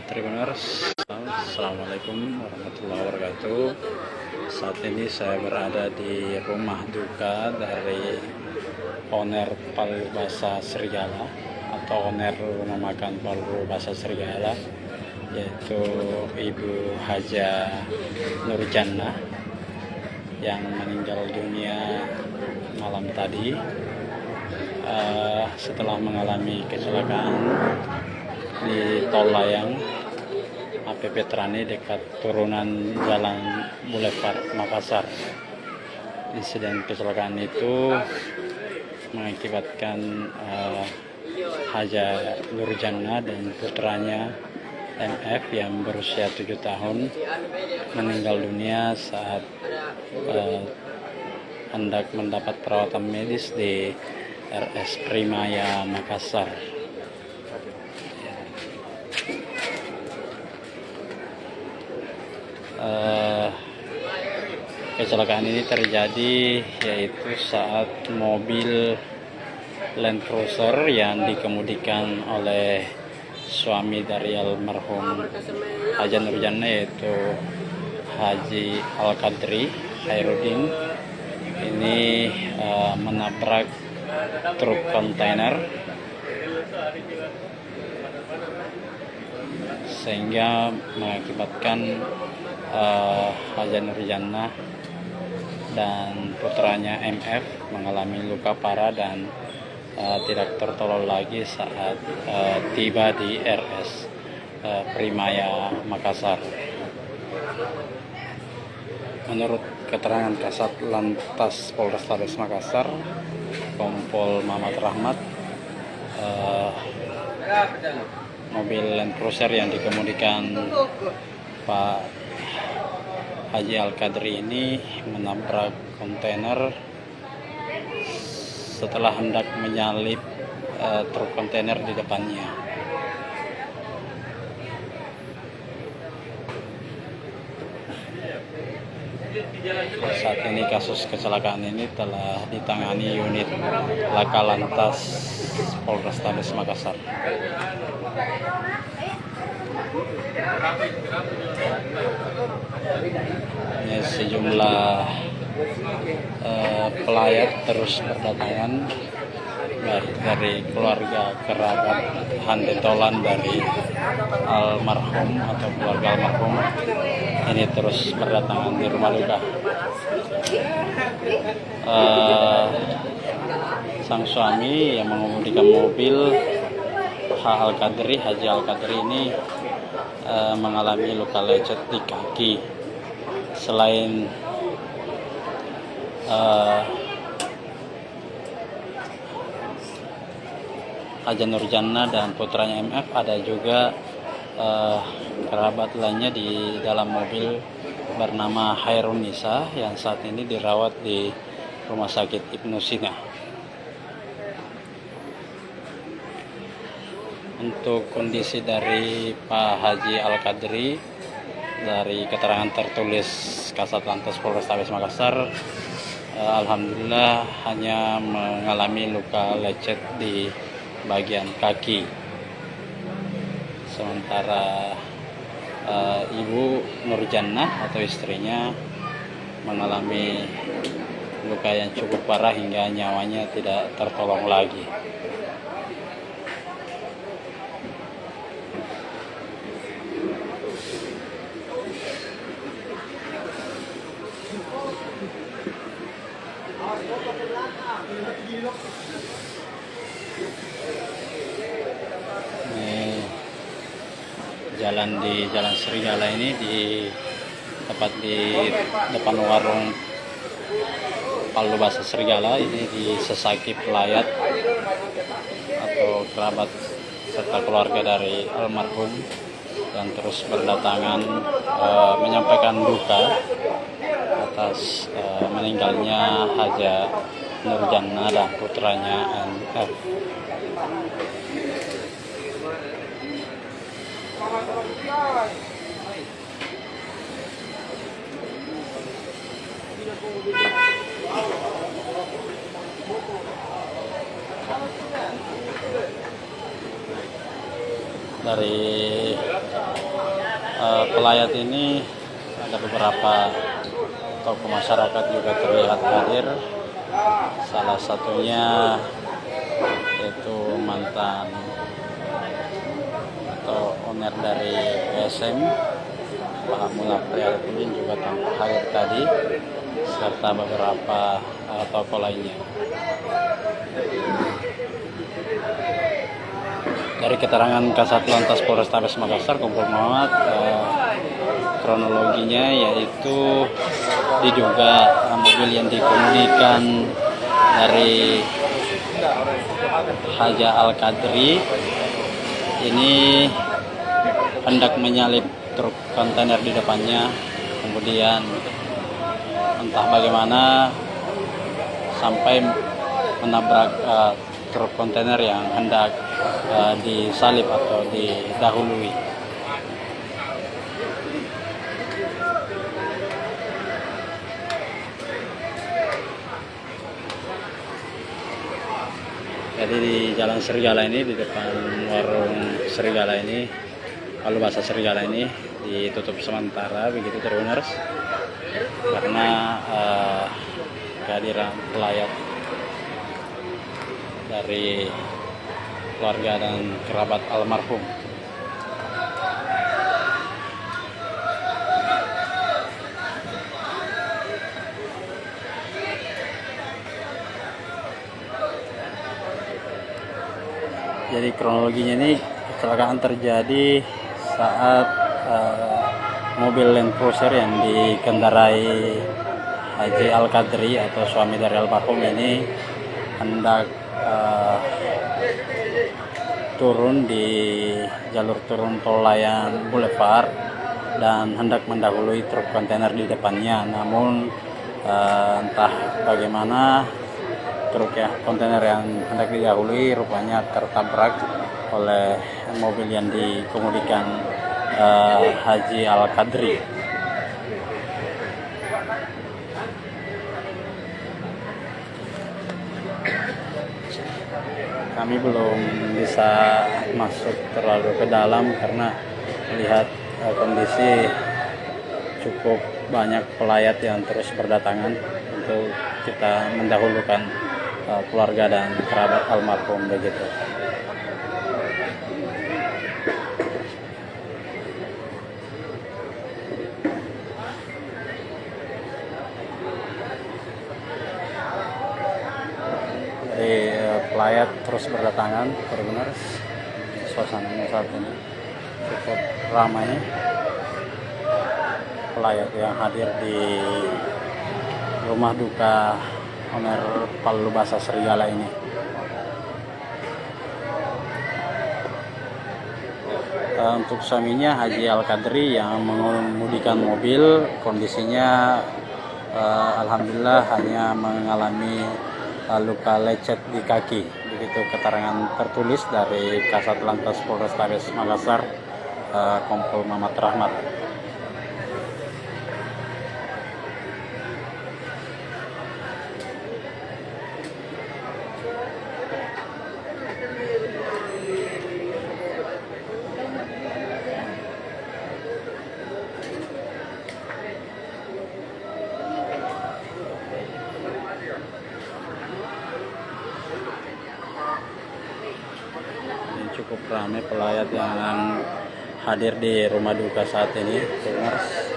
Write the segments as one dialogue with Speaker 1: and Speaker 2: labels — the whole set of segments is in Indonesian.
Speaker 1: Tribuners, Assalamualaikum warahmatullahi wabarakatuh. Saat ini saya berada di rumah duka dari owner Palu Basa Serigala atau owner rumah makan Palu Basa Serigala, yaitu Ibu Haja Nurjannah yang meninggal dunia malam tadi setelah mengalami kecelakaan di tol layang APP Trani dekat turunan Jalan Boulevard Makassar. Insiden kecelakaan itu mengakibatkan Haja Nurjannah dan putranya MF yang berusia 7 tahun meninggal dunia saat hendak mendapat perawatan medis di RS Primaya Makassar. Kecelakaan ini terjadi yaitu saat mobil Land Cruiser yang dikemudikan oleh suami dari almarhum Haja Nurjannah, yaitu Haji Al-Qadri Khairuddin, ini menabrak truk kontainer sehingga mengakibatkan Haja Nurjannah dan putranya MF mengalami luka parah dan tidak tertolong lagi saat tiba di RS Primaya Makassar. Menurut keterangan Kasat Lantas Polrestabes Makassar, Kompol Mamat Rahmat, mobil Land Cruiser yang dikemudikan Pak Haji Al-Qadri ini menabrak kontainer setelah hendak menyalip truk kontainer di depannya. Saat ini kasus kecelakaan ini telah ditangani unit Laka Lantas Polrestabes Makassar. Ya, sejumlah pelayat terus berdatangan dari keluarga kerabat handetolan dari almarhum atau keluarga almarhum ini terus berdatangan di rumah duka. Sang suami yang mengemudikan mobil Haji Al-Qadri ini mengalami luka lecet di kaki. Selain Haja Nurjannah dan putranya MF, ada juga kerabat lainnya di dalam mobil bernama Hairunisa yang saat ini dirawat di Rumah Sakit Ibnu Sina. Untuk kondisi dari Pak Haji Al-Qadri, dari keterangan tertulis Kasat Lantas Polrestabes Makassar, alhamdulillah hanya mengalami luka lecet di bagian kaki. Sementara Ibu Nurjannah atau istrinya mengalami luka yang cukup parah hingga nyawanya tidak tertolong lagi. Ini Jalan Serigala ini tepat di depan warung Palu Basa Serigala ini disesaki pelayat atau kerabat serta keluarga dari almarhum yang terus berdatangan menyampaikan duka atas meninggalnya Haja Nurjannah dan putranya MF. Dari pelayat ini ada beberapa tokoh masyarakat juga terlihat hadir. Salah satunya yaitu mantan atau owner dari PSM Pak Mulak Priharudin juga tampak hadir tadi, serta beberapa tokoh lainnya. Dari keterangan Kasat Lantas Polrestabes Makassar, Kompol Muhammad, kronologinya yaitu diduga mobil yang dikemudikan dari Haja Al-Qadri ini hendak menyalip truk kontainer di depannya, kemudian entah bagaimana sampai menabrak truk kontainer yang hendak disalip atau didahului. Jadi di Jalan Serigala ini, di depan warung Serigala ini, kalau bahasa Serigala ini ditutup sementara begitu Tribuners, karena kehadiran pelayat dari keluarga dan kerabat almarhum. Jadi kronologinya ini, kecelakaan terjadi saat mobil Land Cruiser yang dikendarai Haji Al-Qadri atau suami dari almarhum ini hendak turun di jalur turun tol Layang Boulevard dan hendak mendahului truk kontainer di depannya. Namun entah bagaimana truk kontainer yang hendak didahului rupanya tertabrak oleh mobil yang dikemudikan Haji Al-Qadri. Kami belum bisa masuk terlalu ke dalam karena melihat kondisi cukup banyak pelayat yang terus berdatangan untuk kita mendahulukan keluarga dan kerabat almarhum begitu. Jadi pelayat terus berdatangan, benar-benar suasananya saat ini cukup ramai. Pelayat yang hadir di rumah duka owner Palu Basa Serigala ini. Untuk suaminya Haji Al-Qadri yang mengemudikan mobil, kondisinya alhamdulillah hanya mengalami luka lecet di kaki. Begitu keterangan tertulis dari Kasat Lantas Polrestabes Makassar, Kompol Muhammad Rahmat. Cukup ramai pelayat yang hadir di rumah duka saat ini, Tribuners.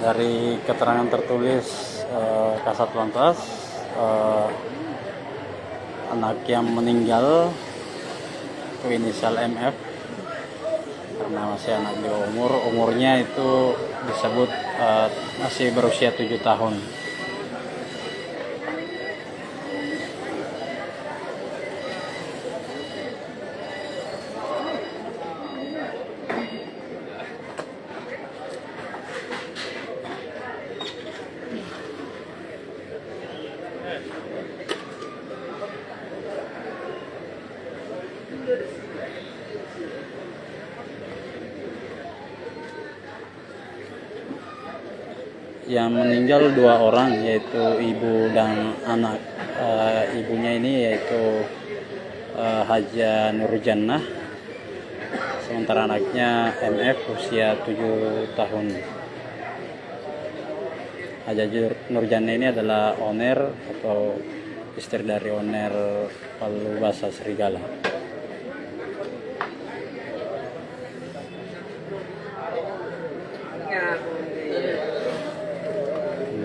Speaker 1: Dari keterangan tertulis Kasat Lantas, anak yang meninggal itu inisial MF karena masih anak di umurnya itu disebut masih berusia 7 tahun. Yang meninggal 2 orang, yaitu ibu dan anak. Ibunya ini yaitu Haja Nurjannah, sementara anaknya MF usia 7 tahun. Haja Nurjannah ini adalah owner atau istri dari owner Palubasa Serigala.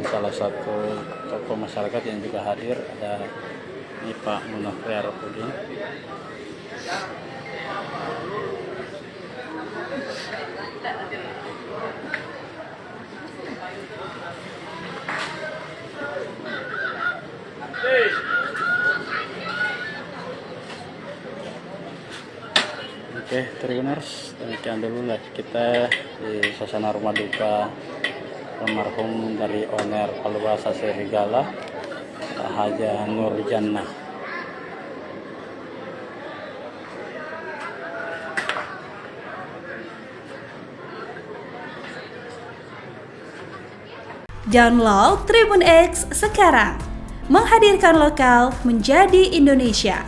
Speaker 1: Salah satu tokoh masyarakat yang juga hadir, ada ini Pak Munafri Arifudin. Oke, Tribuners, demikian dulu live kita di suasana rumah duka almarhum dari owner Palubasa Serigala, Haja Nurjannah.
Speaker 2: Download Tribun X sekarang, menghadirkan lokal menjadi Indonesia.